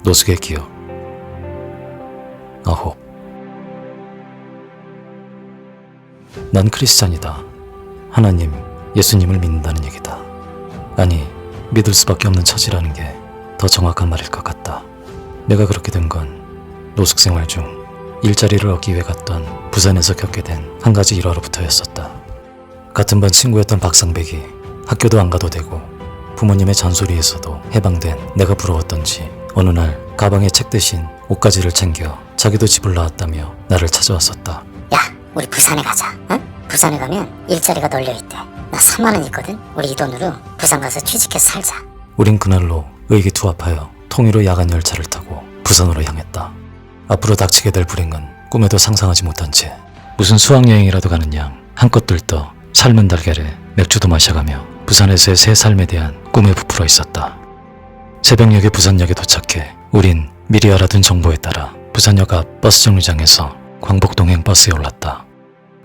노숙의 기억 9. 난 크리스찬이다. 하나님, 예수님을 믿는다는 얘기다. 아니, 믿을 수밖에 없는 처지라는 게 더 정확한 말일 것 같다. 내가 그렇게 된 건 노숙 생활 중 일자리를 얻기 위해 갔던 부산에서 겪게 된 한 가지 일화로부터였었다. 같은 반 친구였던 박상백이 학교도 안 가도 되고 부모님의 잔소리에서도 해방된 내가 부러웠던지 어느 날 가방에 책 대신 옷가지를 챙겨 자기도 집을 나왔다며 나를 찾아왔었다. 야, 우리 부산에 가자. 응? 부산에 가면 일자리가 널려있대. 나 3만원 있거든? 우리 이 돈으로 부산 가서 취직해서 살자. 우린 그날로 의기투합하여 통일호 야간 열차를 타고 부산으로 향했다. 앞으로 닥치게 될 불행은 꿈에도 상상하지 못한 채 무슨 수학여행이라도 가는 양 한껏 들떠 삶은 달걀에 맥주도 마셔가며 부산에서의 새 삶에 대한 꿈에 부풀어 있었다. 새벽녘에 부산역에 도착해 우린 미리 알아둔 정보에 따라 부산역 앞 버스 정류장에서 광복동행 버스에 올랐다.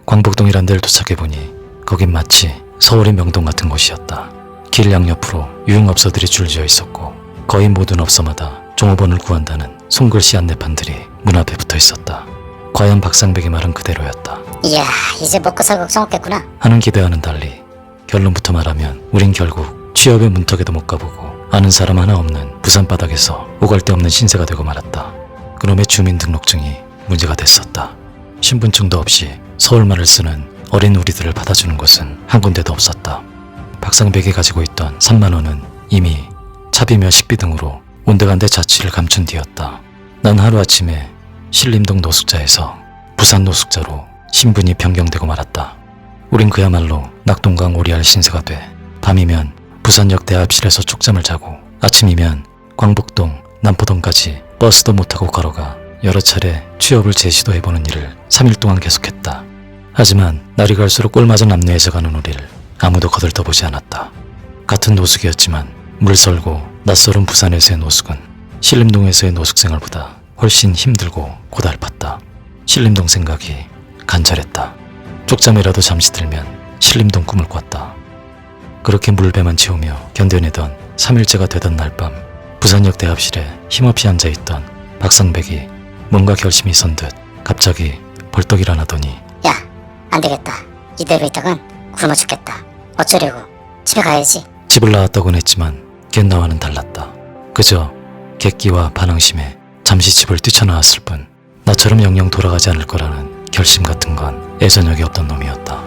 광복동이란 데를 도착해보니 거긴 마치 서울의 명동 같은 곳이었다. 길 양옆으로 유흥업소들이 줄지어 있었고 거의 모든 업소마다 종업원을 구한다는 손글씨 안내판들이 문 앞에 붙어 있었다. 과연 박상백의 말은 그대로였다. 이야, 이제 먹고 살 걱정 없겠구나. 하는 기대와는 달리 결론부터 말하면 우린 결국 취업의 문턱에도 못 가보고 아는 사람 하나 없는 부산 바닥에서 오갈 데 없는 신세가 되고 말았다. 그놈의 주민등록증이 문제가 됐었다. 신분증도 없이 서울말을 쓰는 어린 우리들을 받아주는 곳은 한 군데도 없었다. 박상백이 가지고 있던 3만 원은 이미 차비며 식비 등으로 온데간데 자취를 감춘 뒤였다. 난 하루아침에 신림동 노숙자에서 부산 노숙자로 신분이 변경되고 말았다. 우린 그야말로 낙동강 오리알 신세가 돼 밤이면 부산역 대합실에서 쪽잠을 자고 아침이면 광복동, 남포동까지 버스도 못 타고 걸어가 여러 차례 취업을 재시도해보는 일을 3일 동안 계속했다. 하지만 날이 갈수록 꼴맞은 남녀에서 가는 우리를 아무도 거들떠보지 않았다. 같은 노숙이었지만 물설고 낯설은 부산에서의 노숙은 신림동에서의 노숙생활보다 훨씬 힘들고 고달팠다. 신림동 생각이 간절했다. 쪽잠이라도 잠시 들면 신림동 꿈을 꿨다. 그렇게 물배만 채우며 견뎌내던 3일째가 되던 날 밤 부산역 대합실에 힘없이 앉아있던 박상백이 뭔가 결심이 선 듯 갑자기 벌떡 일어나더니 야, 안 되겠다. 이대로 있다간 굶어 죽겠다. 어쩌려고? 집에 가야지. 집을 나왔다고는 했지만 걘 나와는 달랐다. 그저 객기와 반항심에 잠시 집을 뛰쳐나왔을 뿐 나처럼 영영 돌아가지 않을 거라는 결심 같은 건 애저녁이 없던 놈이었다.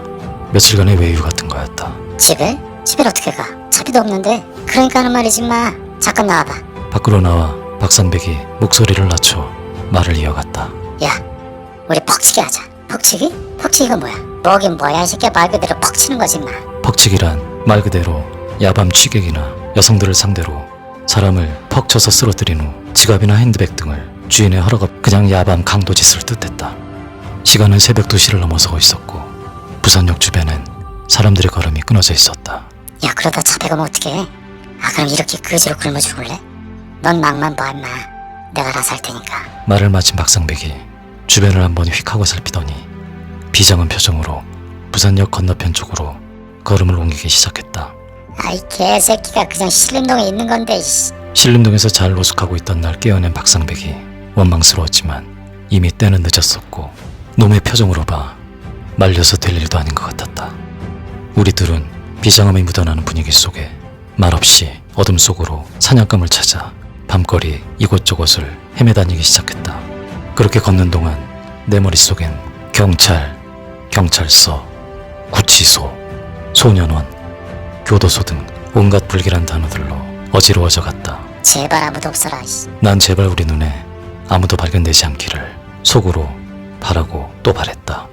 며칠간의 외유 같은 거였다. 집에? 집에 어떻게 가? 차비도 없는데. 그러니까 하는 말이지 마. 잠깐 나와봐. 밖으로 나와 박상백이 목소리를 낮춰 말을 이어갔다. 야, 우리 퍽치기 하자. 퍽치기? 퍽치기가 뭐야? 뭐긴 뭐야 이 새끼야. 말 그대로 퍽치는 거지 마. 퍽치기란 말 그대로 야밤 취객이나 여성들을 상대로 사람을 퍽 쳐서 쓰러뜨린 후 지갑이나 핸드백 등을 주인의 허락 없이 그냥 야밤 강도짓을 뜻했다. 시간은 새벽 2시를 넘어서고 있었고 부산역 주변엔 사람들의 걸음이 끊어져 있었다. 야, 그러다 차 배고면 어떡해? 아, 그럼 이렇게 그지로 굶어 죽을래? 넌 막만 봐 임마. 내가 알아서 할 테니까. 말을 마친 박상백이 주변을 한번 휙 하고 살피더니 비장한 표정으로 부산역 건너편 쪽으로 걸음을 옮기기 시작했다. 아이 개새끼가 그냥 신림동에 있는 건데. 신림동에서 잘 노숙하고 있던 날 깨어낸 박상백이 원망스러웠지만 이미 때는 늦었었고 놈의 표정으로 봐 말려서 될 일도 아닌 것 같았다. 우리 둘은 비장함이 묻어나는 분위기 속에 말없이 어둠 속으로 사냥감을 찾아 밤거리 이곳저곳을 헤매다니기 시작했다. 그렇게 걷는 동안 내 머릿속엔 경찰, 경찰서, 구치소, 소년원, 교도소 등 온갖 불길한 단어들로 어지러워져 갔다. 제발 아무도 없어라. 난 제발 우리 눈에 아무도 발견되지 않기를 속으로 바라고 또 바랬다.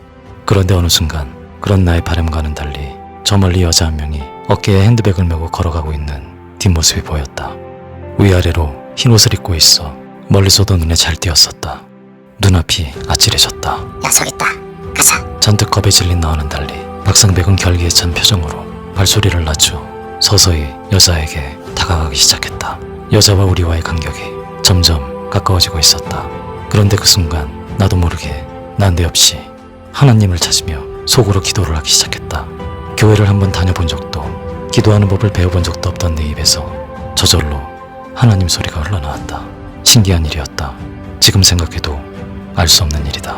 그런데 어느 순간 그런 나의 바람과는 달리 저 멀리 여자 한 명이 어깨에 핸드백을 메고 걸어가고 있는 뒷모습이 보였다. 위아래로 흰옷을 입고 있어 멀리서도 눈에 잘 띄었었다. 눈앞이 아찔해졌다. 야, 저기 있다. 가자. 잔뜩 겁에 질린 나와는 달리 박상백은 결기에 찬 표정으로 발소리를 낮춰 서서히 여자에게 다가가기 시작했다. 여자와 우리와의 간격이 점점 가까워지고 있었다. 그런데 그 순간 나도 모르게 난데없이 하나님을 찾으며 속으로 기도를 하기 시작했다. 교회를 한번 다녀본 적도 기도하는 법을 배워본 적도 없던 내 입에서 저절로 하나님 소리가 흘러나왔다. 신기한 일이었다. 지금 생각해도 알 수 없는 일이다.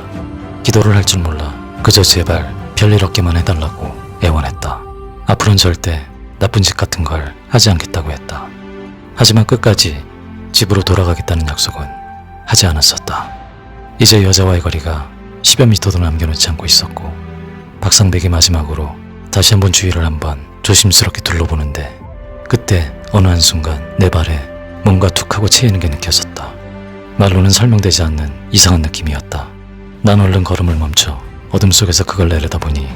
기도를 할 줄 몰라 그저 제발 별일 없게만 해달라고 애원했다. 앞으로는 절대 나쁜 짓 같은 걸 하지 않겠다고 했다. 하지만 끝까지 집으로 돌아가겠다는 약속은 하지 않았었다. 이제 여자와의 거리가 10여 미터도 남겨놓지 않고 있었고 박상백이 마지막으로 다시 한번 주위를 한번 조심스럽게 둘러보는데 그때 어느 한순간 내 발에 뭔가 툭 하고 채이는 게 느껴졌다. 말로는 설명되지 않는 이상한 느낌이었다. 난 얼른 걸음을 멈춰 어둠 속에서 그걸 내려다보니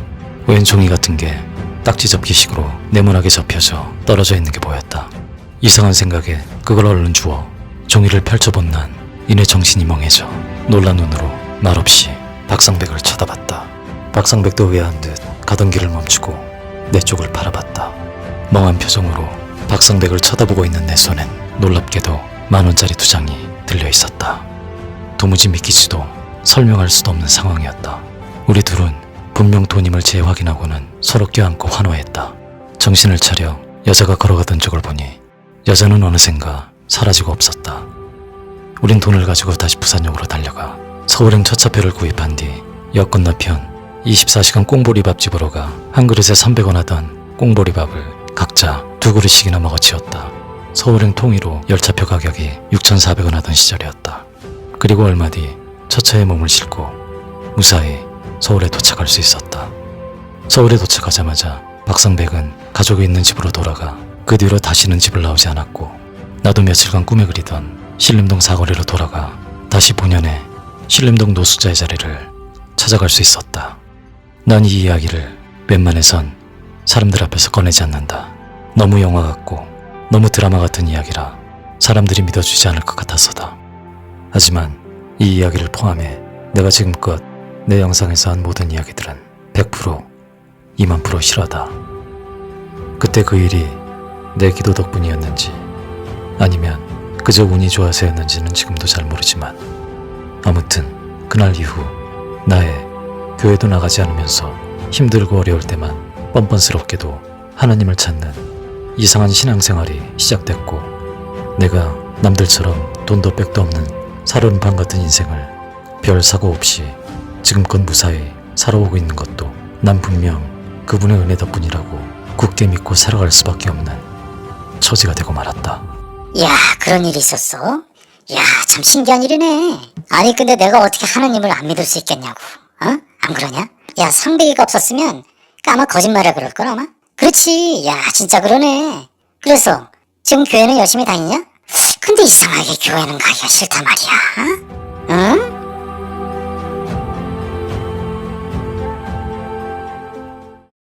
웬 종이 같은 게 딱지 접기식으로 네모나게 접혀져 떨어져 있는 게 보였다. 이상한 생각에 그걸 얼른 주워 종이를 펼쳐본 난 이내 정신이 멍해져 놀란 눈으로 말없이 박상백을 쳐다봤다. 박상백도 의아한 듯 가던 길을 멈추고 내 쪽을 바라봤다. 멍한 표정으로 박상백을 쳐다보고 있는 내 손엔 놀랍게도 10,000원짜리 2장이 들려 있었다. 도무지 믿기지도 설명할 수도 없는 상황이었다. 우리 둘은 분명 돈임을 재확인하고는 서로 껴안고 환호했다. 정신을 차려 여자가 걸어가던 쪽을 보니 여자는 어느샌가 사라지고 없었다. 우린 돈을 가지고 다시 부산역으로 달려가 서울행 첫차표를 구입한 뒤 역 건너편 24시간 꽁보리밥집으로 가 한 그릇에 300원 하던 꽁보리밥을 각자 2그릇씩이나 먹어치웠다. 서울행 통일호 열차표 가격이 6,400원 하던 시절이었다. 그리고 얼마 뒤 첫 차에 몸을 싣고 무사히 서울에 도착할 수 있었다. 서울에 도착하자마자 박상백은 가족이 있는 집으로 돌아가 그 뒤로 다시는 집을 나오지 않았고 나도 며칠간 꿈에 그리던 신림동 사거리로 돌아가 다시 본연의 신림동 노숙자의 자리를 찾아갈 수 있었다. 난 이 이야기를 웬만해선 사람들 앞에서 꺼내지 않는다. 너무 영화 같고 너무 드라마 같은 이야기라 사람들이 믿어주지 않을 것 같아서다. 하지만 이 이야기를 포함해 내가 지금껏 내 영상에서 한 모든 이야기들은 100% 20000% 실화다. 그때 그 일이 내 기도 덕분이었는지 아니면 그저 운이 좋아서였는지는 지금도 잘 모르지만 아무튼 그날 이후 나의 교회도 나가지 않으면서 힘들고 어려울 때만 뻔뻔스럽게도 하나님을 찾는 이상한 신앙생활이 시작됐고 내가 남들처럼 돈도 백도 없는 살얼음판 같은 인생을 별 사고 없이 지금껏 무사히 살아오고 있는 것도 난 분명 그분의 은혜 덕분이라고 굳게 믿고 살아갈 수밖에 없는 처지가 되고 말았다. 야, 그런 일이 있었어? 야, 참 신기한 일이네. 아니, 근데 내가 어떻게 하나님을 안 믿을 수 있겠냐고. 어? 안 그러냐? 야, 상대기가 없었으면 아마 거짓말을 그럴걸 아마? 그렇지. 야, 진짜 그러네. 그래서 지금 교회는 열심히 다니냐? 근데 이상하게 교회는 가기가 싫단 말이야. 응?